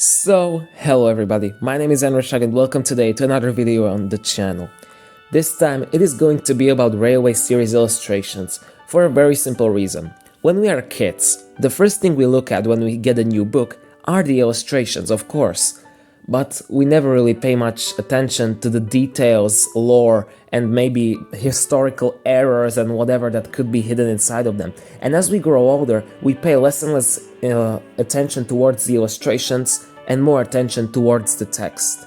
Hello everybody, my name is Enrishag and welcome today to another video on the channel. This time it is going to be about railway series illustrations, for a very simple reason. When we are kids, the first thing we look at when we get a new book are the illustrations, of course. But we never really pay much attention to the details, lore, and maybe historical errors and whatever that could be hidden inside of them. And as we grow older, we pay less and less attention towards the illustrations and more attention towards the text.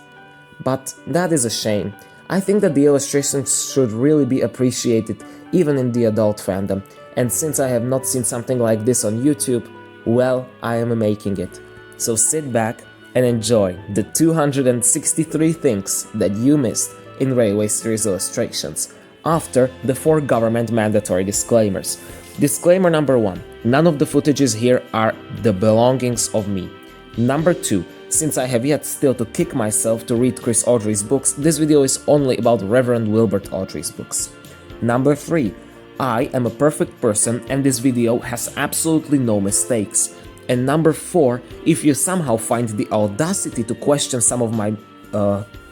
But that is a shame. I think that the illustrations should really be appreciated even in the adult fandom. And since I have not seen something like this on YouTube, well, I am making it. So sit back and enjoy the 263 things that you missed in Railway Series illustrations, after the 4 government mandatory disclaimers. Disclaimer number 1, none of the footages here are the belongings of me. Number 2, since I have yet still to kick myself to read Chris Awdry's books, this video is only about Reverend Wilbert Awdry's books. Number 3, I am a perfect person and this video has absolutely no mistakes. And number 4, if you somehow find the audacity to question some of my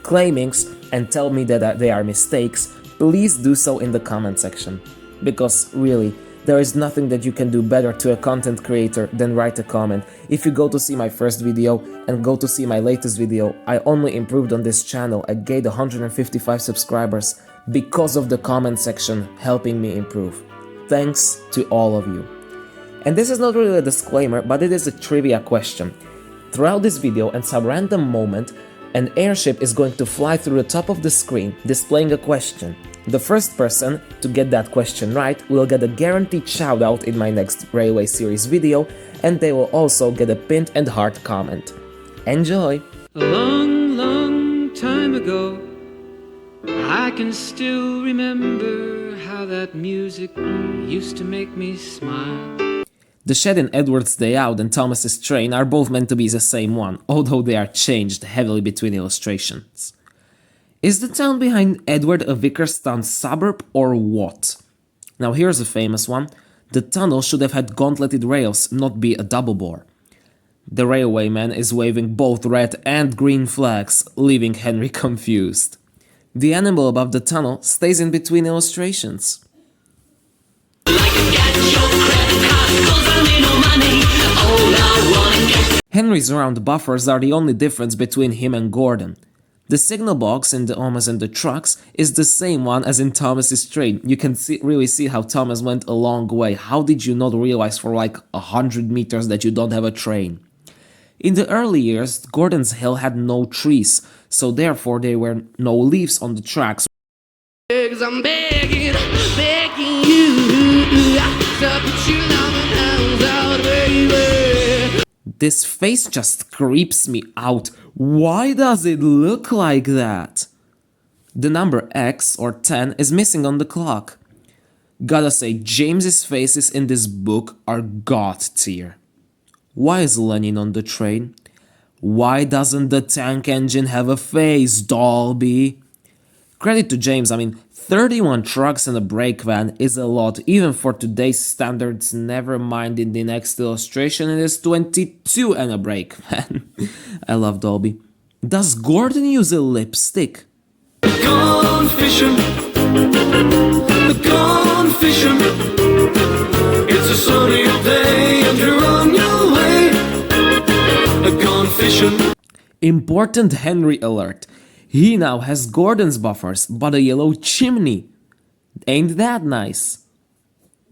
claimings and tell me that they are mistakes, please do so in the comment section. Because really, there is nothing that you can do better to a content creator than write a comment. If you go to see my first video and go to see my latest video, I only improved on this channel. I gained 155 subscribers because of the comment section helping me improve. Thanks to all of you. And this is not really a disclaimer, but it is a trivia question. Throughout this video, at some random moment, an airship is going to fly through the top of the screen, displaying a question. The first person to get that question right will get a guaranteed shoutout in my next Railway Series video, and they will also get a pinned and heart comment. Enjoy! A long, long time ago, I can still remember how that music used to make me smile. The shed in Edward's Day Out and Thomas's Train are both meant to be the same one, although they are changed heavily between illustrations. Is the town behind Edward a Vicarstown suburb or what? Now here's a famous one. The tunnel should have had gauntleted rails, not be a double bore. The railwayman is waving both red and green flags, leaving Henry confused. The animal above the tunnel stays in between illustrations. Henry's round buffers are the only difference between him and Gordon. The signal box in the Almost in the trucks is the same one as in Thomas's Train. You can really see how Thomas went a long way. How did you not realize for like 100 meters that you don't have a train? In the early years, Gordon's Hill had no trees, so therefore there were no leaves on the tracks. I'm begging, begging you to put your loving hands out, baby. This face just creeps me out. Why does it look like that? The number X or 10 is missing on the clock. Gotta say, James's faces in this book are god tier. Why is Lenin on the train? Why doesn't the tank engine have a face, Dalby? Credit to James, I mean, 31 trucks and a brake van is a lot, even for today's standards, never mind in the next illustration it is 22 and a brake van. I love Dalby. Does Gordon use a lipstick? Gone fishing, gone fishing. It's a sunny day and you're on your way. Gone fishing. Important Henry alert. He now has Gordon's buffers, but a yellow chimney. Ain't that nice?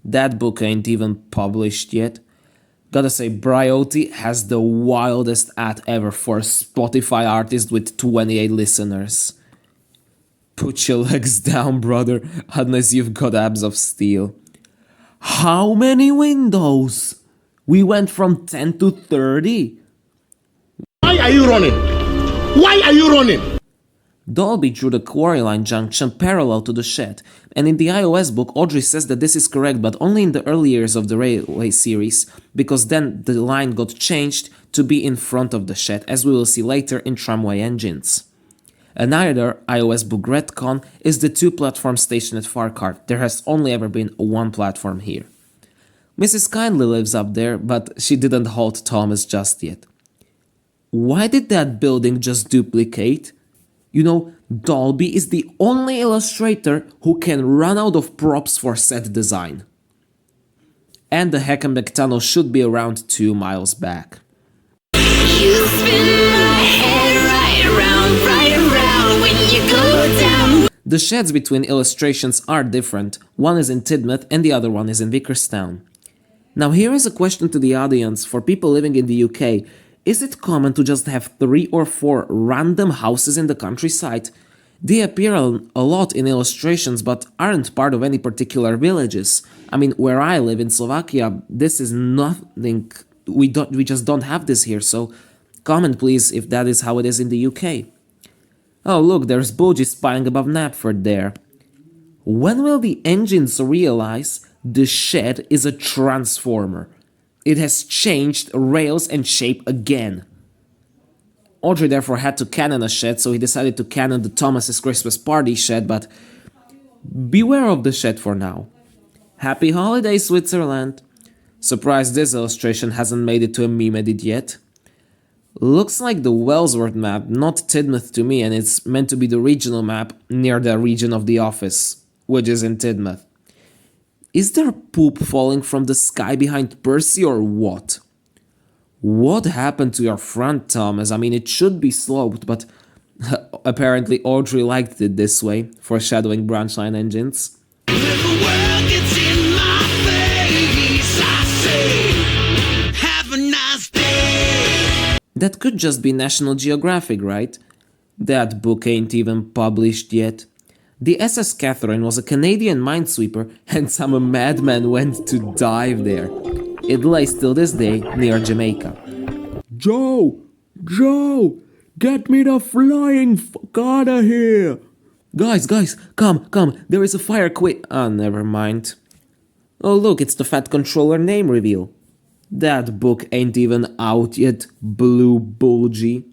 That book ain't even published yet. Gotta say, Briotti has the wildest ad ever for a Spotify artist with 28 listeners. Put your legs down, brother, unless you've got abs of steel. How many windows? We went from 10 to 30. Why are you running? Why are you running? Dalby drew the quarry line junction parallel to the shed, and in the iOS book Awdry says that this is correct, but only in the early years of the Railway series, because then the line got changed to be in front of the shed, as we will see later in Tramway Engines. Another iOS book retcon is the 2-platform station at Farquhar. There has only ever been 1 platform here. Mrs. Kindly lives up there, but she didn't halt Thomas just yet. Why did that building just duplicate? You know, Dalby is the only illustrator who can run out of props for set design. And the Hackenbeck tunnel should be around 2 miles back. You spin my head right around when you go down. The sheds between illustrations are different. One is in Tidmouth and the other one is in Vicarstown. Now here is a question to the audience. For people living in the UK, is it common to just have 3 or 4 random houses in the countryside? They appear a lot in illustrations but aren't part of any particular villages. I mean, where I live in Slovakia, this is nothing, we just don't have this here, so comment please if that is how it is in the UK. Oh look, there's Boji spying above Knapford there. When will the engines realize the shed is a transformer? It has changed rails and shape again. Audrey therefore had to cannon a shed, so he decided to cannon the Thomas's Christmas Party shed, but beware of the shed for now. Happy holidays, Switzerland! Surprised this illustration hasn't made it to a meme edit yet. Looks like the Wellsworth map, not Tidmouth to me, and it's meant to be the regional map near the region of the office, which is in Tidmouth. Is there poop falling from the sky behind Percy or what? What happened to your front, Thomas? I mean, it should be sloped, but apparently Audrey liked it this way, foreshadowing branch line engines. If the world gets in my face, I say, have a nice day. That could just be National Geographic, right? That book ain't even published yet. The SS Catherine was a Canadian minesweeper and some madman went to dive there. It lays till this day near Jamaica. Joe! Get me the flying fuck out of here! Guys, come, there is a fire never mind. Oh look, it's the Fat Controller name reveal. That book ain't even out yet, Blue Bulgy.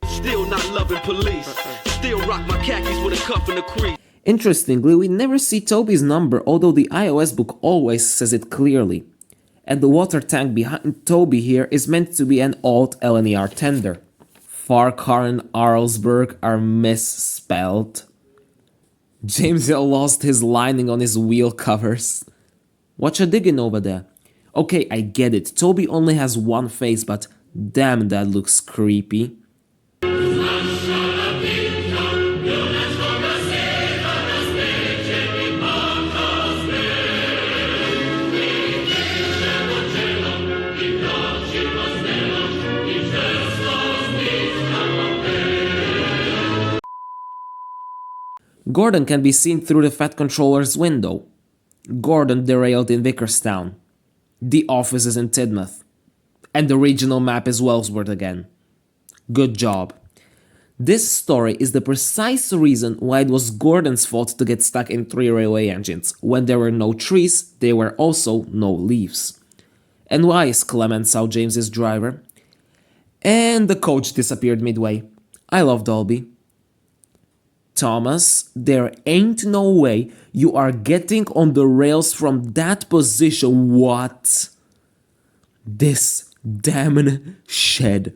Still not loving police. Still rock my khakis with a cuff and a crease. Interestingly, we never see Toby's number, although the iOS book always says it clearly. And the water tank behind Toby here is meant to be an old LNER tender. Farquhar and Arlsberg are misspelled. James lost his lining on his wheel covers. What you digging over there? Okay, I get it, Toby only has one face, but damn that looks creepy. Gordon can be seen through the Fat Controller's window. Gordon derailed in Vicarstown. The office is in Tidmouth. And the regional map is Wellsworth again. Good job. This story is the precise reason why it was Gordon's fault to get stuck in 3 railway engines. When there were no trees, there were also no leaves. And why is Clement South James's driver? And the coach disappeared midway. I love Dalby. Thomas, there ain't no way you are getting on the rails from that position. What? This damn shed.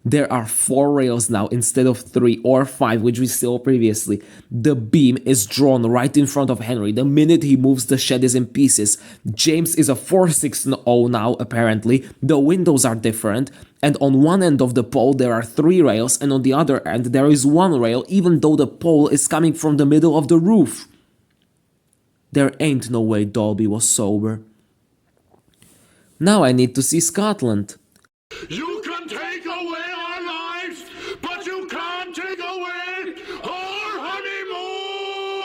There are 4 rails now instead of 3 or 5, which we saw previously. The beam is drawn right in front of Henry. The minute he moves, the shed is in pieces. James is a 460 now, apparently. The windows are different. And on one end of the pole there are 3 rails, and on the other end there is 1 rail, even though the pole is coming from the middle of the roof. There ain't no way Dalby was sober. Now I need to see Scotland. You can take away our lives, but you can't take away our honeymoon!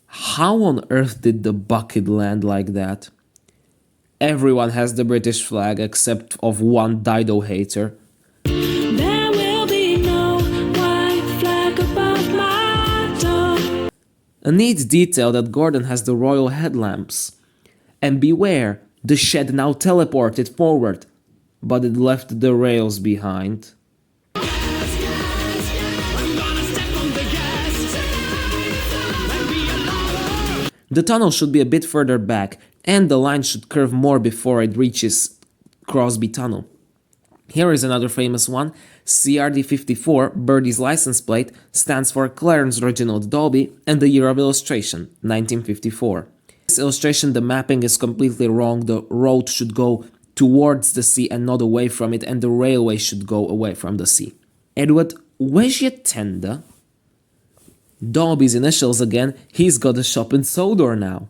How on earth did the bucket land like that? Everyone has the British flag except of one Dido hater. There will be no white flag above my door. A neat detail that Gordon has the royal headlamps. And beware, the shed now teleported forward, but it left the rails behind. The tunnel should be a bit further back, and the line should curve more before it reaches Crosby Tunnel. Here is another famous one. CRD54, Birdie's license plate, stands for Clarence Reginald Dalby, and the year of illustration, 1954. This illustration, the mapping is completely wrong. The road should go towards the sea and not away from it, and the railway should go away from the sea. Edward, where's your tender? Dalby's initials again, he's got a shop in Sodor now.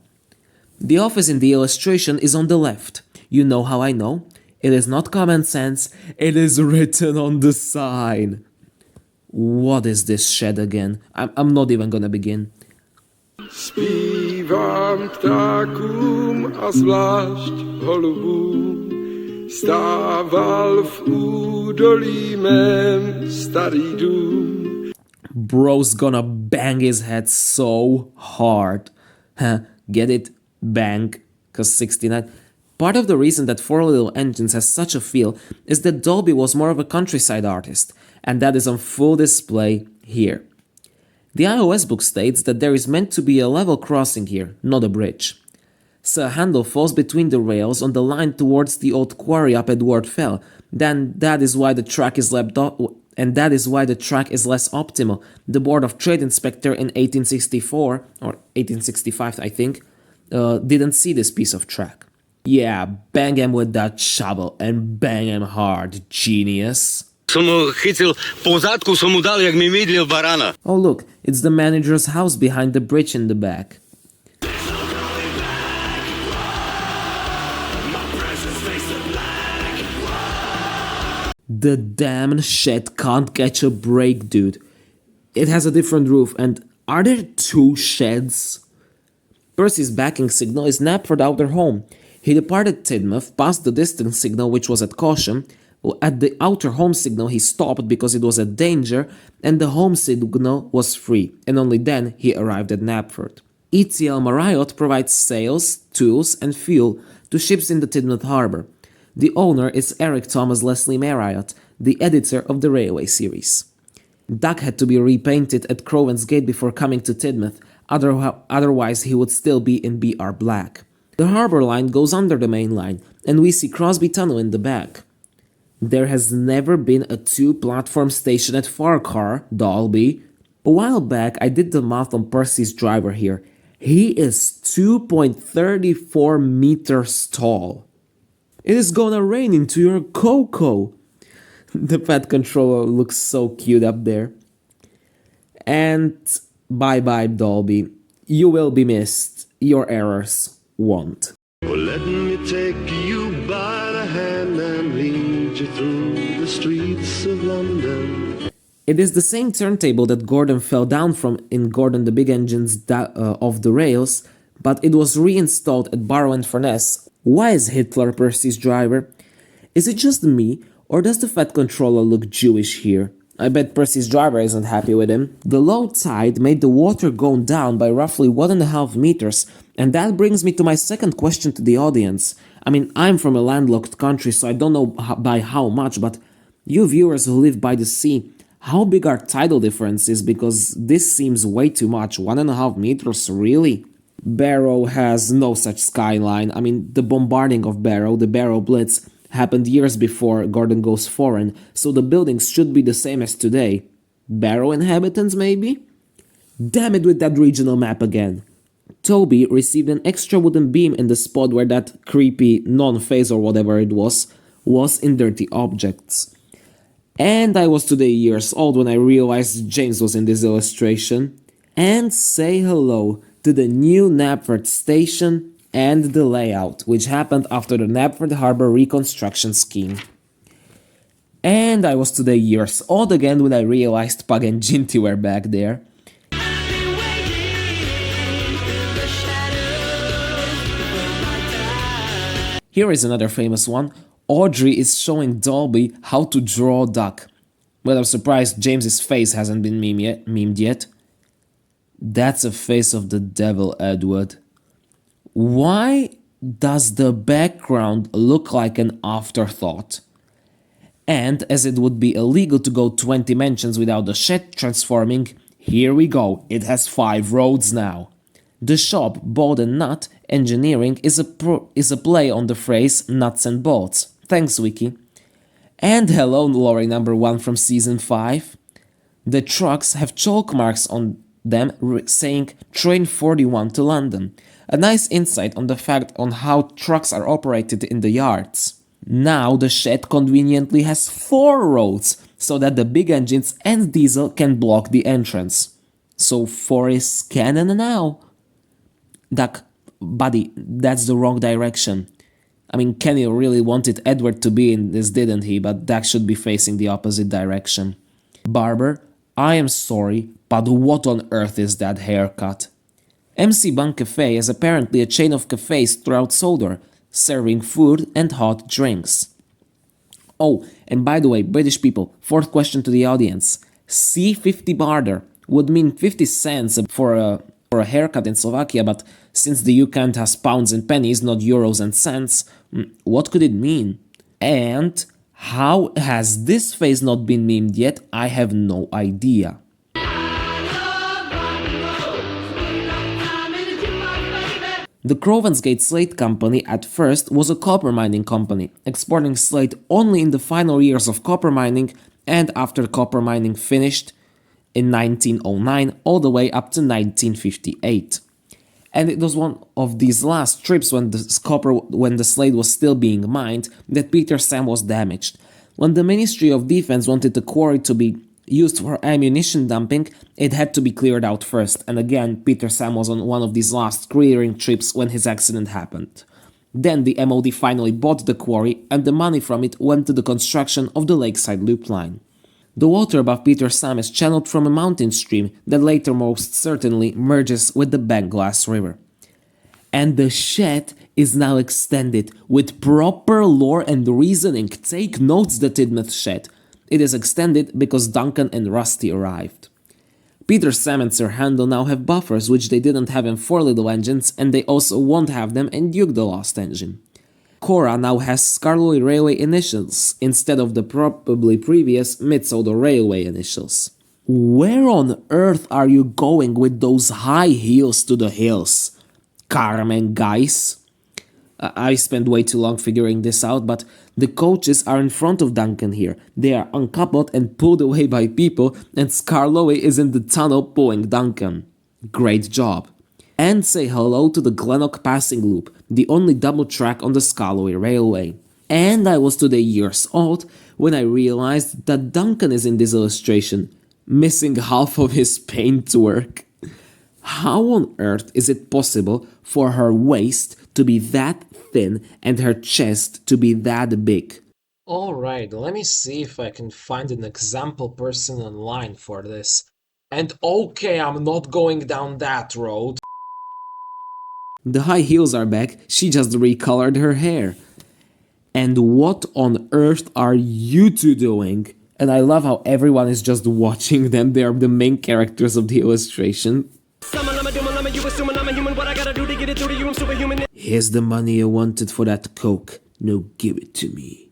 The office in the illustration is on the left. You know how I know? It is not common sense, it is written on the sign. What is this shed again? I'm not even gonna begin. Śpiewam ptakom, a zwłaszcz holubom, stawal w udoli mem stary dum. Bro's gonna bang his head so hard. Huh, get it? Bang. Cause 69. Part of the reason that Four Little Engines has such a feel is that Dalby was more of a countryside artist, and that is on full display here. The iOS book states that there is meant to be a level crossing here, not a bridge. So a handle falls between the rails on the line towards the old quarry up Edward Fell, then that is why the track is less optimal. The Board of Trade Inspector in 1864, or 1865 I think, didn't see this piece of track. Yeah, bang him with that shovel and bang him hard, genius. Som mu chytil po zadku, som mu dal, jak mi mydlil barana. Oh look, it's the manager's house behind the bridge in the back. The damn shed can't catch a break, dude. It has a different roof, and are there two sheds? Percy's backing signal is Knapford Outer Home. He departed Tidmouth, passed the distance signal which was at caution. At the outer home signal he stopped because it was a danger, and the home signal was free, and only then he arrived at Knapford. ETL Marriott provides sails, tools and fuel to ships in the Tidmouth harbour. The owner is Eric Thomas Leslie Marriott, the editor of the Railway series. Duck had to be repainted at Crowens Gate before coming to Tidmouth, otherwise he would still be in BR black. The harbour line goes under the main line, and we see Crosby Tunnel in the back. There has never been a two-platform station at Farquhar, Dalby. A while back I did the math on Percy's driver here. He is 2.34 meters tall. It is gonna rain into your cocoa. The pet controller looks so cute up there. And bye-bye, Dalby. You will be missed. Your errors won't. Well, let me take you by the hand and lead you through the streets of London. It is the same turntable that Gordon fell down from in Gordon the Big Engine's Off the Rails, but it was reinstalled at Barrow and Furness. Why is Hitler Percy's driver? Is it just me, or does the fat controller look Jewish here? I bet Percy's driver isn't happy with him. The low tide made the water go down by roughly 1.5 meters, and that brings me to my second question to the audience. I mean, I'm from a landlocked country, so I don't know by how much, but you viewers who live by the sea, how big are tidal differences? Because this seems way too much. 1.5 meters, really? Barrow has no such skyline. I mean, the bombarding of Barrow, the Barrow Blitz, happened years before Gordon goes foreign, so the buildings should be the same as today. Barrow inhabitants, maybe? Damn it with that regional map again. Toby received an extra wooden beam in the spot where that creepy non-phase or whatever it was in dirty objects. And I was today years old when I realized James was in this illustration. And say hello to the new Knapford station and the layout, which happened after the Knapford Harbour reconstruction scheme. And I was today years old again when I realized Pug and Ginty were back there. Here is another famous one. Audrey is showing Dalby how to draw a duck. Well, I'm surprised James's face hasn't been memed yet. That's a face of the devil, Edward. Why does the background look like an afterthought? And as it would be illegal to go 20 mentions without the shed transforming, here we go, it has 5 roads now. The shop, Bolt and Nut Engineering is a play on the phrase nuts and bolts. Thanks, Wiki. And hello, lorry number 1 from season 5. The trucks have chalk marks on them saying Train 41 to London. A nice insight on the fact on how trucks are operated in the yards. Now the shed conveniently has 4 roads, so that the big engines and diesel can block the entrance. So 4 is canon now. Duck, buddy, that's the wrong direction. I mean, Kenney really wanted Edward to be in this, didn't he? But Duck should be facing the opposite direction. Barber, I am sorry, but what on earth is that haircut? MC Bun Cafe is apparently a chain of cafes throughout Sodor, serving food and hot drinks. Oh, and by the way, British people, 4th question to the audience. C50 barter would mean 50 cents for a haircut in Slovakia, but since the UK has pounds and pennies, not euros and cents, what could it mean? And how has this face not been memed yet? I have no idea. The Crovansgate Slate Company at first was a copper mining company, exporting slate only in the final years of copper mining and after copper mining finished in 1909 all the way up to 1958. And it was one of these last trips when the slate was still being mined that Peter Sam was damaged. When the Ministry of Defense wanted the quarry to be used for ammunition dumping, it had to be cleared out first, and again Peter Sam was on one of these last clearing trips when his accident happened. Then the MOD finally bought the quarry, and the money from it went to the construction of the Lakeside Loop Line. The water above Peter Sam is channeled from a mountain stream that later most certainly merges with the Banglass River. And the shed is now extended with proper lore and reasoning. Take notes, the Tidmouth shed. It is extended because Duncan and Rusty arrived. Peter Sam and Sir Handel now have buffers which they didn't have in 4 Little Engines, and they also won't have them in Duke the Lost Engine. Cora now has Skarloey Railway initials instead of the probably previous Mid-Sodor Railway initials. Where on earth are you going with those high heels to the hills? Carmen, guys. I spent way too long figuring this out, but the coaches are in front of Duncan here. They are uncoupled and pulled away by people, and Skarloey is in the tunnel pulling Duncan. Great job. And say hello to the Glenlock Passing Loop, the only double track on the Skarloey Railway. And I was today years old when I realized that Duncan is in this illustration, missing half of his paintwork. How on earth is it possible for her waist to be that thin and her chest to be that big? Alright, let me see if I can find an example person online for this. And okay, I'm not going down that road. The high heels are back, she just recolored her hair. And what on earth are you two doing? And I love how everyone is just watching them, they are the main characters of the illustration. Here's the money you wanted for that coke, now give it to me.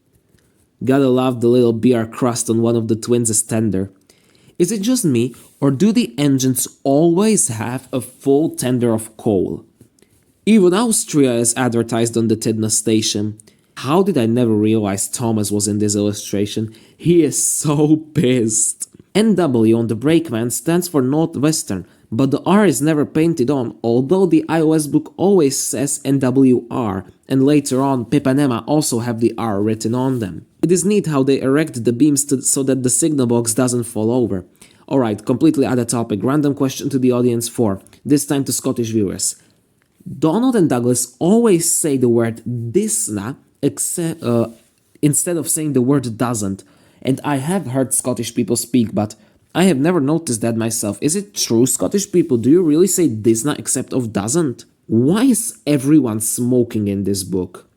Gotta love the little BR crust on one of the twins' tender. Is it just me, or do the engines always have a full tender of coal? Even Austria is advertised on the Tidna station. How did I never realize Thomas was in this illustration? He is so pissed. NW on the brakeman stands for Northwestern, but the R is never painted on, although the iOS book always says NWR, and later on Pip and Emma also have the R written on them. It is neat how they erect the beams so that the signal box doesn't fall over. Alright, completely other topic, random question to the audience 4, this time to Scottish viewers. Donald and Douglas always say the word disna instead of saying the word doesn't, and I have heard Scottish people speak, but I have never noticed that myself. Is it true, Scottish people? Do you really say disna except of doesn't? Why is everyone smoking in this book?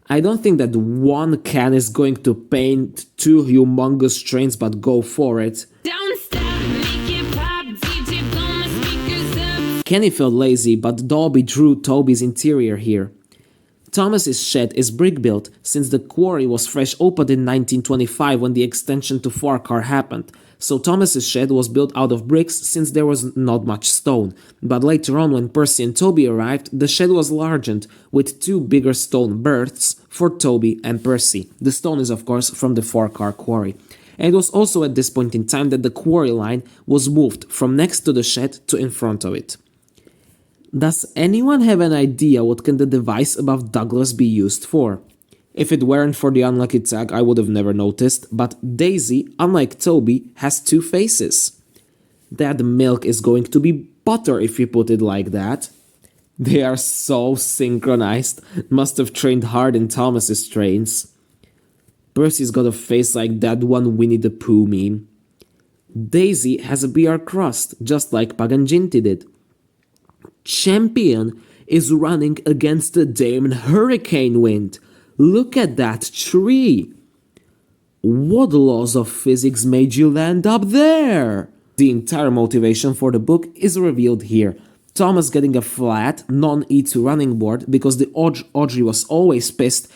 I don't think that one can is going to paint 2 humongous trains, but go for it. Don't stop, make it pop, DJ blow my speakers up. Kenney felt lazy, but Dalby drew Toby's interior here. Thomas's shed is brick-built, since the quarry was fresh opened in 1925 when the extension to Farquhar happened, So Thomas's shed was built out of bricks since there was not much stone, but later on when Percy and Toby arrived, the shed was largened with 2 bigger stone berths for Toby and Percy. The stone is of course from the 4-car quarry. And it was also at this point in time that the quarry line was moved from next to the shed to in front of it. Does anyone have an idea what can the device above Douglas be used for? If it weren't for the unlucky tag, I would have never noticed, but Daisy, unlike Toby, has 2 faces. That milk is going to be butter if you put it like that. They are so synchronized, must have trained hard in Thomas's trains. Percy's got a face like that one Winnie the Pooh meme. Daisy has a BR crust, just like Paganginti did. Champion is running against the damn hurricane wind. Look at that tree! What laws of physics made you land up there? The entire motivation for the book is revealed here. Thomas getting a flat, non-E2 running board because the Audrey was always pissed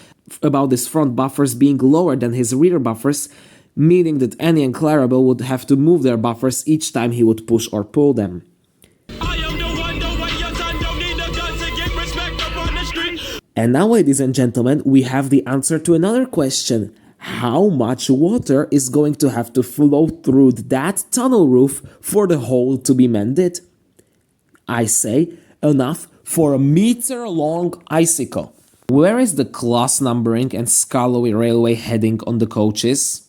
about his front buffers being lower than his rear buffers, meaning that Annie and Clarabelle would have to move their buffers each time he would push or pull them. And now, ladies and gentlemen, we have the answer to another question. How much water is going to have to flow through that tunnel roof for the hole to be mended? I say, enough for a meter-long icicle. Where is the class numbering and Skarloey Railway heading on the coaches?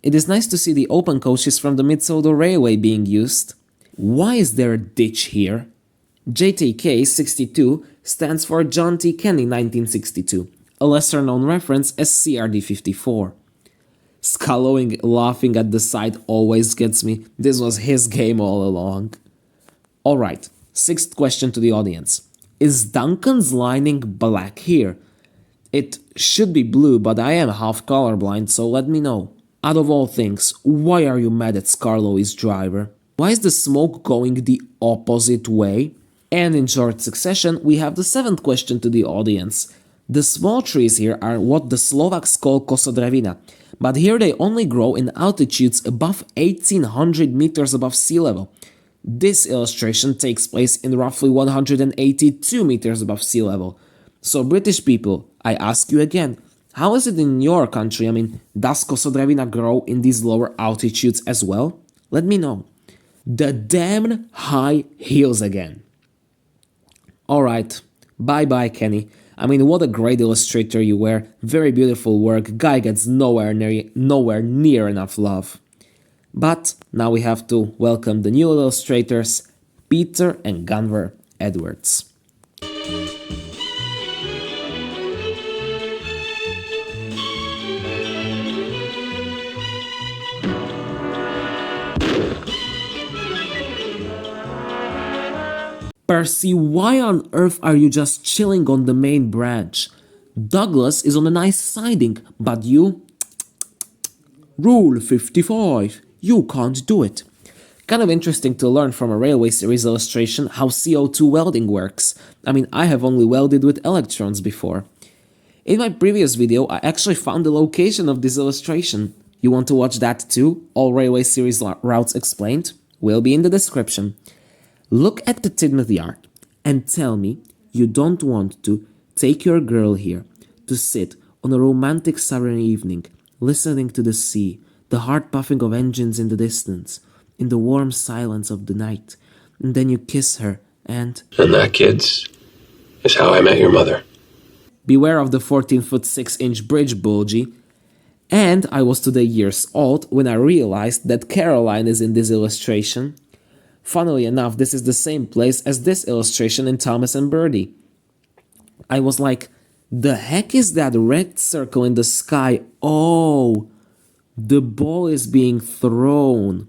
It is nice to see the open coaches from the Mid-Sodor Railway being used. Why is there a ditch here? JTK 62 stands for John T. Kenney 1962, a lesser-known reference as CRD 54. Skarloey laughing at the side always gets me. This was his game all along. Alright, 6th question to the audience. Is Duncan's lining black here? It should be blue, but I am half colorblind, so let me know. Out of all things, why are you mad at Skarloey's driver? Why is the smoke going the opposite way? And in short succession, we have the 7th question to the audience. The small trees here are what the Slovaks call kosodrevina, but here they only grow in altitudes above 1800 meters above sea level. This illustration takes place in roughly 182 meters above sea level. So British people, I ask you again, how is it in your country? I mean, does kosodrevina grow in these lower altitudes as well? Let me know. The damn high heels again. Alright, bye-bye Kenney. I mean, what a great illustrator you were. Very beautiful work. Guy gets nowhere near enough love. But now we have to welcome the new illustrators, Peter and Gunvor Edwards. Percy, why on earth are you just chilling on the main branch? Douglas is on a nice siding, but you... Rule 55. You can't do it. Kind of interesting to learn from a Railway series illustration how CO2 welding works. I mean, I have only welded with electrons before. In my previous video, I actually found the location of this illustration. You want to watch that too? All Railway series routes explained? Will be in the description. Look at the Tidmouth Yard and tell me you don't want to take your girl here to sit on a romantic summer evening, listening to the sea, the heart puffing of engines in the distance, in the warm silence of the night, and then you kiss her and... And that, kids, is how I met your mother. Beware of the 14-foot 6-inch bridge, Bulgy. And I was today years old when I realized that Caroline is in this illustration. Funnily enough, this is the same place as this illustration in Thomas and Birdie. I was like, the heck is that red circle in the sky? Oh, the ball is being thrown.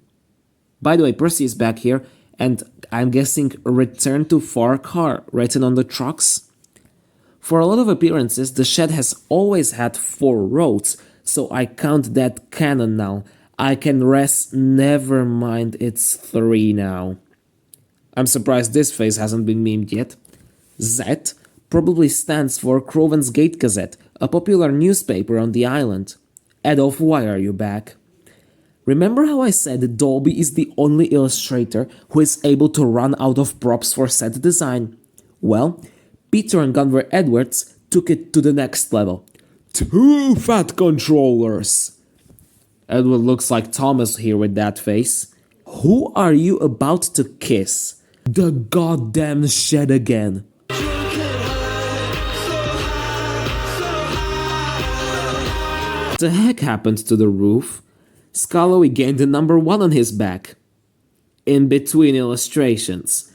By the way, Percy is back here, and I'm guessing return to Farquhar written on the trucks. For a lot of appearances, the shed has always had 4 roads, so I count that canon now. I can rest, never mind, it's 3 now. I'm surprised this face hasn't been memed yet. Z probably stands for Croven's Gate Gazette, a popular newspaper on the island. Adolf, why are you back? Remember how I said Dalby is the only illustrator who is able to run out of props for set design? Well, Peter and Gunvor Edwards took it to the next level. 2 fat controllers! Edward looks like Thomas here with that face. Who are you about to kiss? The goddamn shed again. What the heck happened to the roof? Skallowy gained the number 1 on his back. In between illustrations.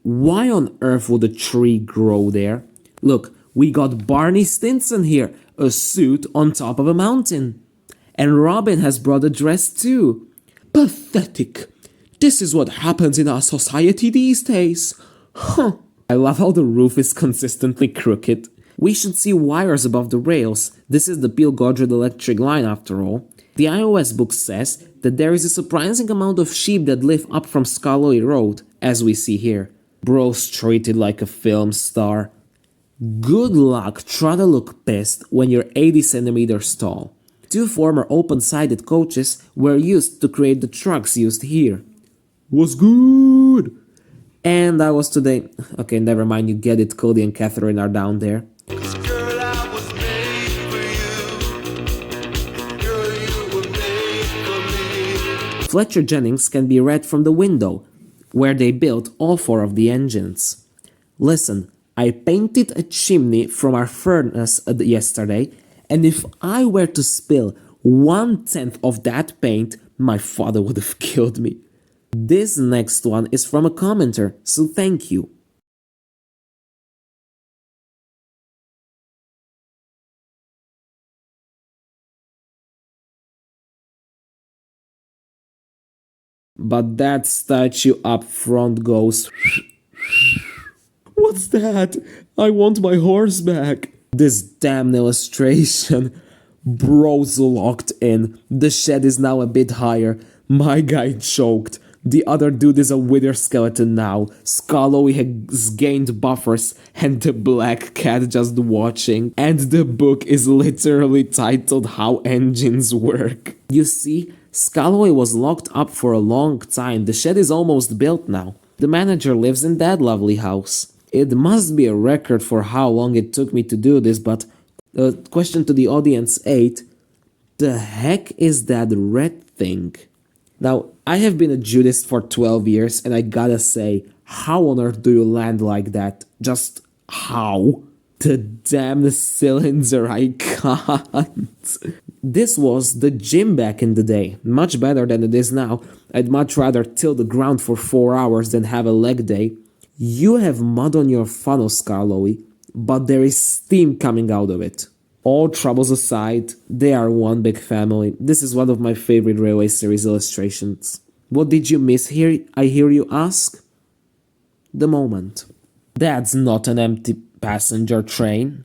Why on earth would a tree grow there? Look, we got Barney Stinson here, a suit on top of a mountain. And Robin has brought a dress too. Pathetic. This is what happens in our society these days. Huh. I love how the roof is consistently crooked. We should see wires above the rails. This is the Peel Godred electric line after all. The iOS book says that there is a surprising amount of sheep that live up from Skallowy Road, as we see here. Bro's treated like a film star. Good luck trying to look pissed when you're 80 centimeters tall. 2 former open-sided coaches were used to create the trucks used here. Was good! And that was today. Okay, never mind, you get it, Cody and Catherine are down there. Fletcher Jennings can be read from the window, where they built all 4 of the engines. Listen, I painted a chimney from our furnace yesterday, and if I were to spill 1/10 of that paint, my father would have killed me. This next one is from a commenter, so thank you. But that statue up front goes... What's that? I want my horse back. This damn illustration. Bro's locked in. The shed is now a bit higher. My guy choked. The other dude is a wither skeleton now. Skallowy has gained buffers and the black cat just watching. And the book is literally titled How Engines Work. You see, Skallowy was locked up for a long time. The shed is almost built now. The manager lives in that lovely house. It must be a record for how long it took me to do this, but question to the audience 8. The heck is that red thing? Now, I have been a Judist for 12 years, and I gotta say, how on earth do you land like that? Just how? The damn cylinder, I can't. This was the gym back in the day, much better than it is now. I'd much rather till the ground for 4 hours than have a leg day. You have mud on your funnel, Skallowy, but there is steam coming out of it. All troubles aside, they are one big family. This is one of my favorite Railway series illustrations. What did you miss here, I hear you ask? The moment. That's not an empty passenger train.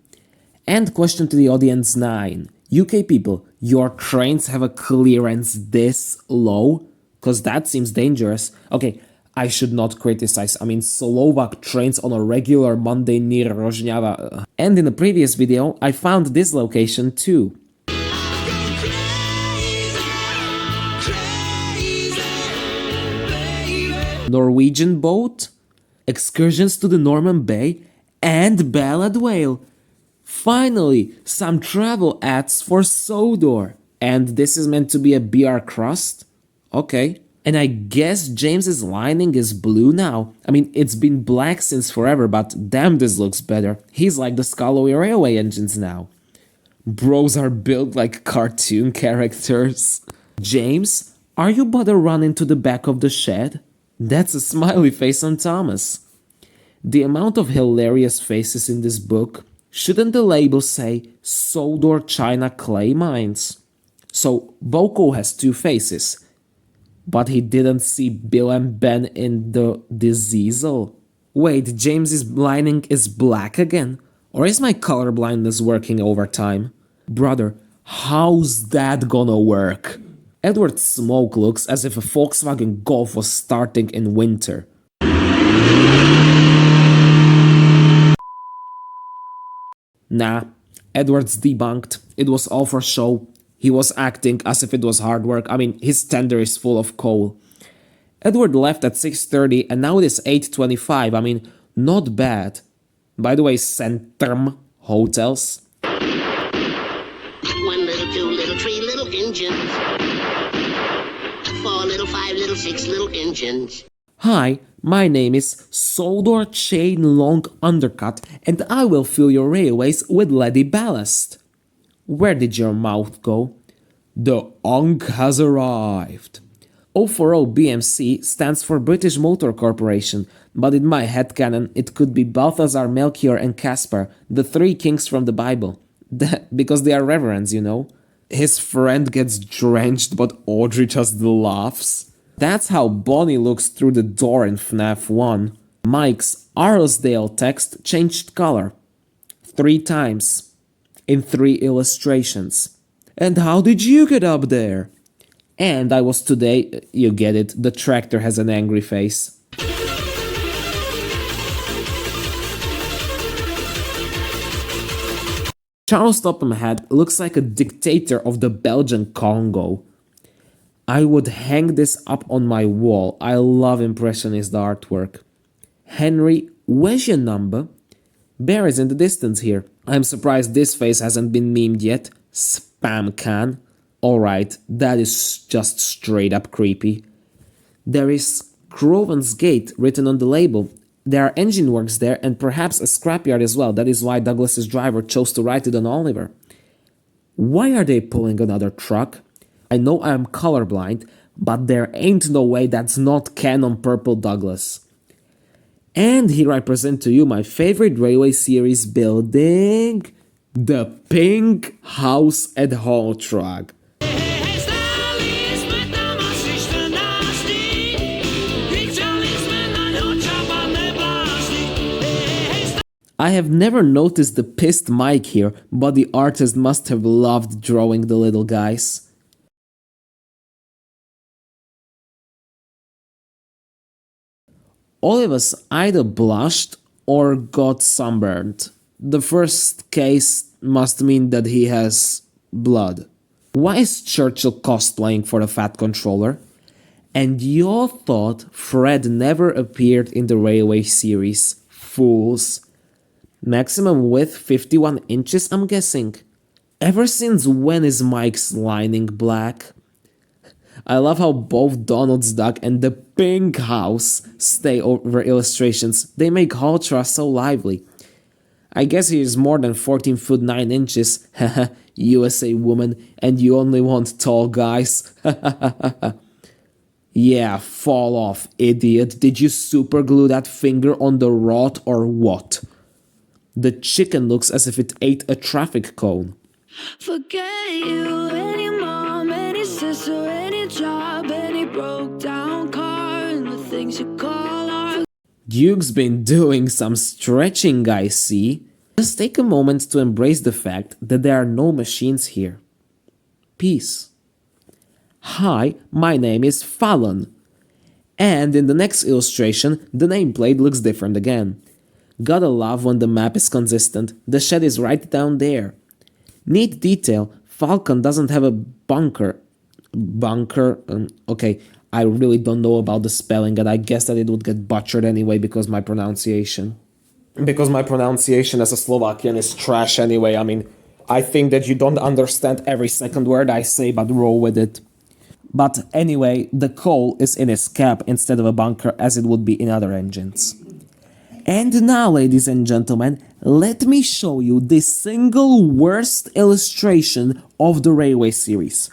And question to the audience 9. UK people, your trains have a clearance this low? Cause that seems dangerous. Okay, I should not criticize. I mean, Slovak trains on a regular Monday near Rožňava. And in a previous video, I found this location too. Norwegian boat, excursions to the Norman Bay, and Ballad Whale. Finally, some travel ads for Sodor. And this is meant to be a BR crust? Okay. And I guess James's lining is blue now. I mean, it's been black since forever, but damn, this looks better. He's like the Skallowy railway engines now. Bros are built like cartoon characters. James, are you about to run into the back of the shed? That's a smiley face on Thomas. The amount of hilarious faces in this book, shouldn't the label say Sodor China Clay Mines? So Boko has 2 faces. But he didn't see Bill and Ben in the diesel. Wait, James's lining is black again? Or is my color blindness working overtime? Brother, how's that gonna work? Edward's smoke looks as if a Volkswagen Golf was starting in winter. Nah, Edward's debunked. It was all for show. He was acting as if it was hard work. I mean, his tender is full of coal. Edward left at 6:30 and now it is 8:25. I mean, not bad. By the way, Centrum Hotels. 1 little, 2 little, 3 little engines. 4 little, 5 little, 6 little engines. Hi, my name is Soldor Chain Long Undercut and I will fill your railways with leady ballast. Where did your mouth go? The Unk has arrived. 040 BMC stands for British Motor Corporation, but in my headcanon it could be Balthazar, Melchior and Caspar, the 3 kings from the Bible. Because they are reverends, you know. His friend gets drenched but Audrey just laughs. That's how Bonnie looks through the door in FNAF 1. Mike's Arlesdale text changed color 3 times in 3 illustrations. And how did you get up there? And I was today, you get it, the tractor has an angry face. Charles Topham Head looks like a dictator of the Belgian Congo. I would hang this up on my wall. I love impressionist artwork. Henry, where's your number? Bear is in the distance here. I'm surprised this face hasn't been memed yet. Spam can. Alright, that is just straight up creepy. There is Crowan's Gate written on the label. There are engine works there and perhaps a scrapyard as well. That is why Douglas's driver chose to write it on Oliver. Why are they pulling another truck? I know I am colorblind, but there ain't no way that's not Canon Purple Douglas. And here I present to you my favorite railway series building, the Pink House at Hall truck. I have never noticed the pissed mic here, but the artist must have loved drawing the little guys. All of us either blushed or got sunburned. The first case must mean that he has blood. Why is Churchill cosplaying for the Fat Controller? And you thought Fred never appeared in the Railway series. Fools. Maximum width 51 inches, I'm guessing. Ever since when is Mike's lining black? I love how both Donald's Duck and the Pink House stay over illustrations. They make Haltra so lively. I guess he is more than 14 foot 9 inches. Haha, USA woman, and you only want tall guys. Yeah, fall off, idiot. Did you superglue that finger on the rod or what? The chicken looks as if it ate a traffic cone. Forget you, any mom, any sister, any job, any broke down car, and the things you call art. Duke's been doing some stretching, I see. Just take a moment to embrace the fact that there are no machines here. Peace. Hi, my name is Fallon. And in the next illustration, the nameplate looks different again. Gotta love when the map is consistent. The shed is right down there. Neat detail, Falcon doesn't have a bunker. Okay, I really don't know about the spelling and I guess that it would get butchered anyway because my pronunciation. Because my pronunciation as a Slovakian is trash anyway. I mean, I think that you don't understand every second word I say, but roll with it. But anyway, the coal is in his cap instead of a bunker as it would be in other engines. And now, ladies and gentlemen, let me show you the single worst illustration of the Railway series.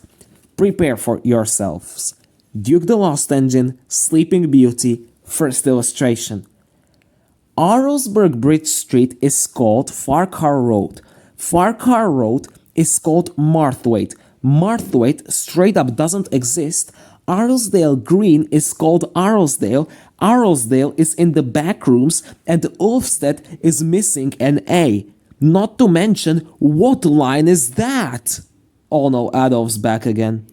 Prepare for yourselves. Duke the Lost Engine, Sleeping Beauty, first illustration. Arlesburg Bridge Street is called Farquhar Road. Farquhar Road is called Marthwaite. Marthwaite straight up doesn't exist. Arlesdale Green is called Arlesdale. Arlesdale is in the back rooms and Ulfstead is missing an A. Not to mention, what line is that? Oh no, Adolf's back again.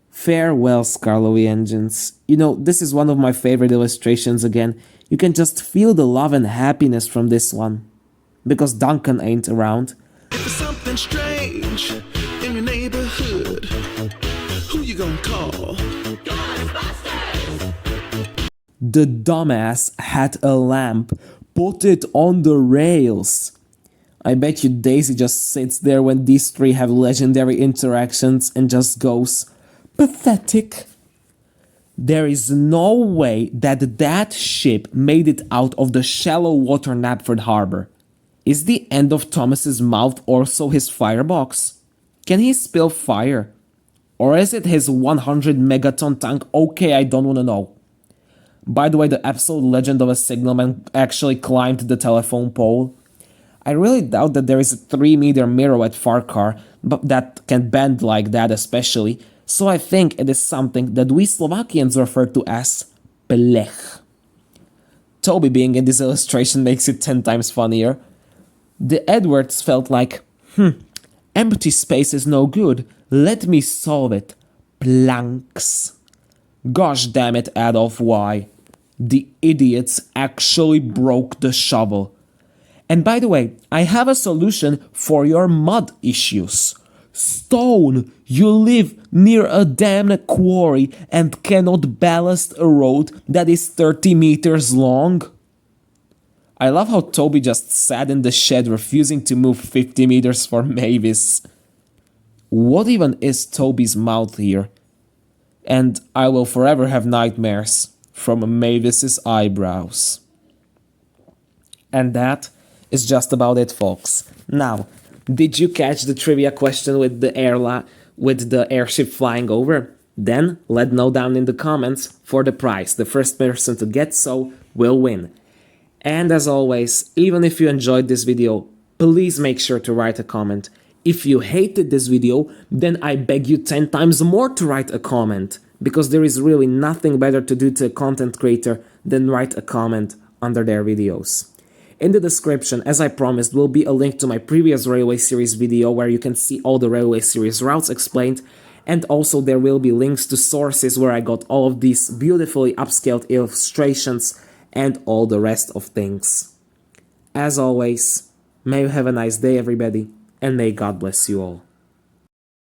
Farewell, Skarloey engines. You know, this is one of my favorite illustrations again. You can just feel the love and happiness from this one. Because Duncan ain't around. If there's something strange in your neighborhood, gonna call? The dumbass had a lamp. Put it on the rails. I bet you Daisy just sits there when these three have legendary interactions and just goes, pathetic. There is no way that that ship made it out of the shallow water Knapford Harbor. Is the end of Thomas's mouth also his firebox? Can he spill fire? Or is it his 100 megaton tank? Okay, I don't wanna know. By the way, the absolute legend of a signalman actually climbed the telephone pole. I really doubt that there is a 3-meter mirror at Farkar, but that can bend like that especially, so I think it is something that we Slovakians refer to as blech. Toby being in this illustration makes it 10 times funnier. The Edwards felt like, empty space is no good, let me solve it. Planks. Gosh damn it, Adolf, why? The idiots actually broke the shovel. And by the way, I have a solution for your mud issues. Stone! You live near a damn quarry and cannot ballast a road that is 30 meters long. I love how Toby just sat in the shed refusing to move 50 meters for Mavis. What even is Toby's mouth here? And I will forever have nightmares from Mavis's eyebrows. And that is just about it, folks. Now, did you catch the trivia question with the airship flying over? Then let know down in the comments for the prize. The first person to get so will win. And as always, even if you enjoyed this video, please make sure to write a comment. If you hated this video, then I beg you 10 times more to write a comment, because there is really nothing better to do to a content creator than write a comment under their videos. In the description, as I promised, will be a link to my previous Railway Series video where you can see all the Railway Series routes explained, and also there will be links to sources where I got all of these beautifully upscaled illustrations and all the rest of things. As always, may you have a nice day, everybody, and may God bless you all.